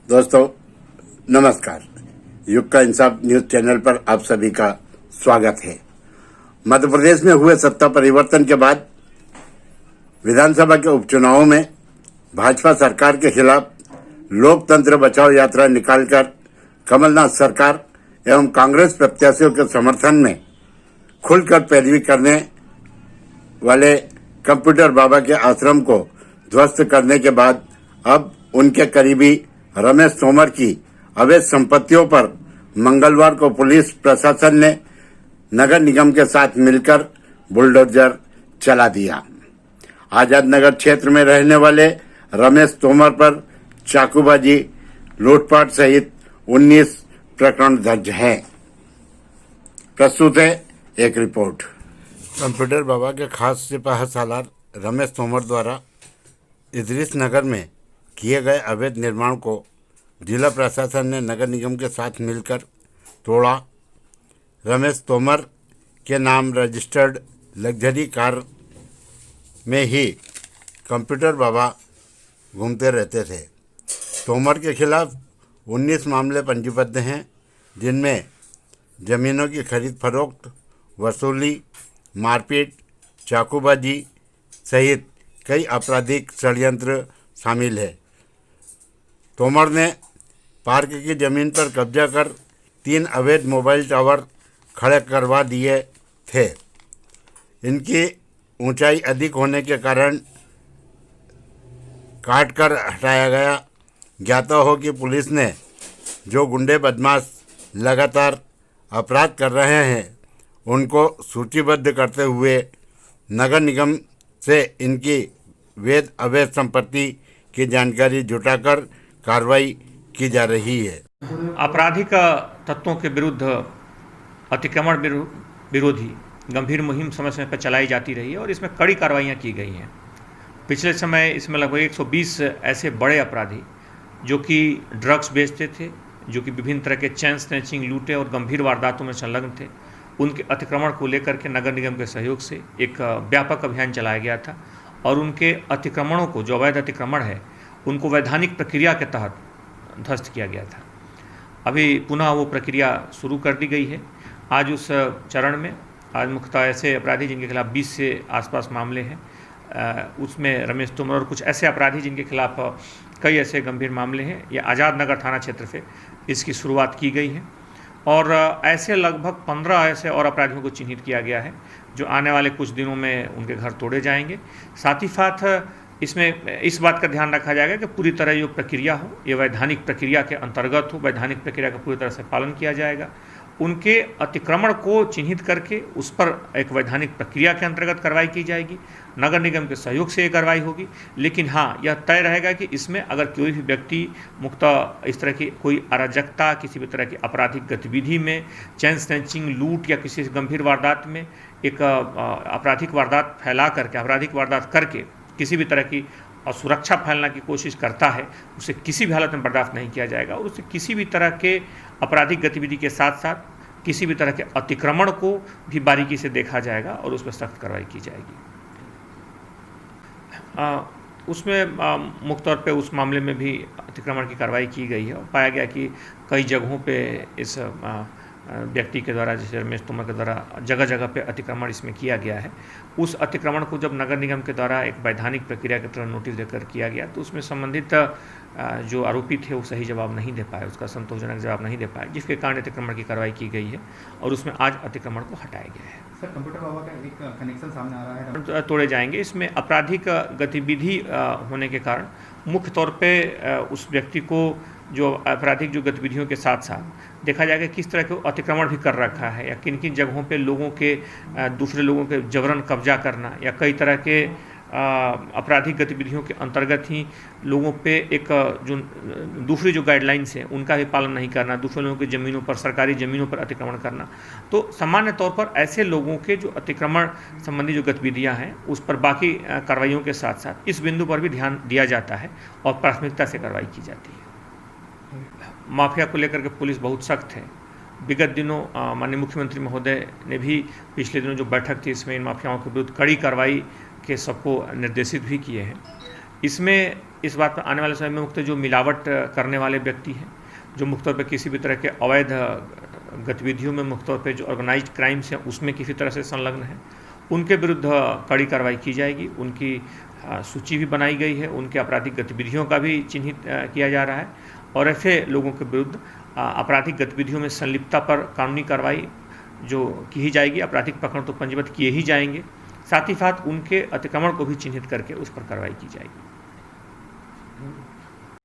दोस्तों नमस्कार। युग का इंसाफ न्यूज चैनल पर आप सभी का स्वागत है। मध्य प्रदेश में हुए सत्ता परिवर्तन के बाद विधानसभा के उपचुनावों में भाजपा सरकार के खिलाफ लोकतंत्र बचाओ यात्रा निकालकर कमलनाथ सरकार एवं कांग्रेस प्रत्याशियों के समर्थन में खुलकर पैरवी करने वाले कंप्यूटर बाबा के आश्रम को ध्वस्त करने के बाद अब उनके करीबी रमेश तोमर की अवैध संपत्तियों पर मंगलवार को पुलिस प्रशासन ने नगर निगम के साथ मिलकर बुलडोजर चला दिया। आजाद नगर क्षेत्र में रहने वाले रमेश तोमर पर चाकूबाजी, लूटपाट सहित 19 प्रकरण दर्ज हैं। प्रस्तुत है एक रिपोर्ट। कंप्यूटर बाबा के खास सिपाहीसालार रमेश तोमर द्वारा इदरीस नगर में किए गए अवैध निर्माण को जिला प्रशासन ने नगर निगम के साथ मिलकर तोड़ा। रमेश तोमर के नाम रजिस्टर्ड लग्जरी कार में ही कंप्यूटर बाबा घूमते रहते थे। तोमर के खिलाफ 19 मामले पंजीबद्ध हैं, जिनमें जमीनों की खरीद फरोख्त, वसूली, मारपीट, चाकूबाजी सहित कई आपराधिक षड्यंत्र शामिल है। तोमर ने पार्क की जमीन पर कब्जा कर 3 अवैध मोबाइल टावर खड़े करवा दिए थे। इनकी ऊंचाई अधिक होने के कारण काट कर हटाया गया। ज्ञात हो कि पुलिस ने जो गुंडे बदमाश लगातार अपराध कर रहे हैं उनको सूचीबद्ध करते हुए नगर निगम से इनकी अवैध संपत्ति की जानकारी जुटाकर कार्रवाई की जा रही है। आपराधिक तत्वों के विरुद्ध अतिक्रमण विरोधी गंभीर मुहिम समय समय पर चलाई जाती रही है और इसमें कड़ी कार्रवाइयाँ की गई हैं। पिछले समय इसमें लगभग 120 ऐसे बड़े अपराधी जो कि ड्रग्स बेचते थे, जो कि विभिन्न तरह के चैन स्नैचिंग, लूटे और गंभीर वारदातों में संलग्न थे, उनके अतिक्रमण को लेकर के नगर निगम के सहयोग से एक व्यापक अभियान चलाया गया था और उनके अतिक्रमणों को, जो अवैध अतिक्रमण है, उनको वैधानिक प्रक्रिया के तहत ध्वस्त किया गया था। अभी पुनः वो प्रक्रिया शुरू कर दी गई है। आज उस चरण में आज मुख्यतः ऐसे अपराधी जिनके खिलाफ 20 से आसपास मामले हैं, उसमें रमेश तोमर और कुछ ऐसे अपराधी जिनके खिलाफ कई ऐसे गंभीर मामले हैं, ये आज़ाद नगर थाना क्षेत्र से इसकी शुरुआत की गई है और ऐसे लगभग 15 ऐसे और अपराधियों को चिन्हित किया गया है जो आने वाले कुछ दिनों में उनके घर तोड़े जाएंगे। साथ ही साथ इसमें इस बात का ध्यान रखा जाएगा कि पूरी तरह जो प्रक्रिया हो, ये वैधानिक प्रक्रिया के अंतर्गत हो, वैधानिक प्रक्रिया का पूरी तरह से पालन किया जाएगा। उनके अतिक्रमण को चिन्हित करके उस पर एक वैधानिक प्रक्रिया के अंतर्गत कार्रवाई की जाएगी। नगर निगम के सहयोग से ये कार्रवाई होगी, लेकिन हाँ, यह तय रहेगा कि इसमें अगर कोई भी व्यक्ति मुक्त इस तरह की कोई अराजकता, किसी भी तरह की आपराधिक गतिविधि में, चैन स्नैचिंग, लूट या किसी गंभीर वारदात में एक आपराधिक वारदात फैला करके, आपराधिक वारदात करके किसी भी तरह की असुरक्षा फैलाने की कोशिश करता है, उसे किसी भी हालत में बर्दाश्त नहीं किया जाएगा और उसे किसी भी तरह के आपराधिक गतिविधि के साथ साथ किसी भी तरह के अतिक्रमण को भी बारीकी से देखा जाएगा और उस पर सख्त कार्रवाई की जाएगी। उसमें मुख्य तौर पे उस मामले में भी अतिक्रमण की कार्रवाई की गई है और पाया गया कि कई जगहों पे इस व्यक्ति के द्वारा, जैसे रमेश तोमर के द्वारा जगह जगह पे अतिक्रमण इसमें किया गया है। उस अतिक्रमण को जब नगर निगम के द्वारा एक वैधानिक प्रक्रिया के तरह नोटिस देकर किया गया तो उसमें संबंधित जो आरोपी थे वो सही जवाब नहीं दे पाए, उसका संतोषजनक जवाब नहीं दे पाए, जिसके कारण अतिक्रमण की कार्रवाई की गई है और उसमें आज अतिक्रमण को हटाया गया है। सर, कंप्यूटर बाबा का एक कनेक्शन सामने आ रहा है, तोड़े जाएंगे। इसमें आपराधिक गतिविधि होने के कारण मुख्य तौर पे उस व्यक्ति को जो आपराधिक जो गतिविधियों के साथ साथ देखा जाएगा किस तरह के अतिक्रमण भी कर रखा है या किन किन जगहों पे लोगों के दूसरे लोगों के जबरन कब्जा करना या कई तरह के आपराधिक गतिविधियों के अंतर्गत ही लोगों पे एक जो दूसरी जो गाइडलाइंस हैं उनका भी पालन नहीं करना, दूसरे लोगों की ज़मीनों पर, सरकारी ज़मीनों पर अतिक्रमण करना। तो सामान्य तौर पर ऐसे लोगों के जो अतिक्रमण संबंधी जो गतिविधियां हैं उस पर बाकी कार्रवाइयों के साथ साथ इस बिंदु पर भी ध्यान दिया जाता है और प्राथमिकता से कार्रवाई की जाती है। माफिया को लेकर के पुलिस बहुत सख्त है। विगत दिनों माननीय मुख्यमंत्री महोदय ने भी पिछले दिनों जो बैठक थी इसमें इन माफियाओं के विरुद्ध कड़ी कार्रवाई के सबको निर्देशित भी किए हैं। इसमें इस बात पर आने वाले समय में मुख्य जो मिलावट करने वाले व्यक्ति हैं, जो मुख्य तौर पर किसी भी तरह के अवैध गतिविधियों में मुख्य तौर पर जो ऑर्गेनाइज्ड क्राइम्स हैं उसमें किसी तरह से संलग्न है, उनके विरुद्ध कड़ी कार्रवाई की जाएगी। उनकी सूची भी बनाई गई है, उनके आपराधिक गतिविधियों का भी चिन्हित किया जा रहा है और ऐसे लोगों के विरुद्ध आपराधिक गतिविधियों में संलिप्तता पर कानूनी कार्रवाई जो की ही जाएगी। आपराधिक प्रकरण तो पंजीबद्ध किए ही जाएंगे, साथ ही साथ उनके अतिक्रमण को भी चिन्हित करके उस पर कार्रवाई की जाएगी।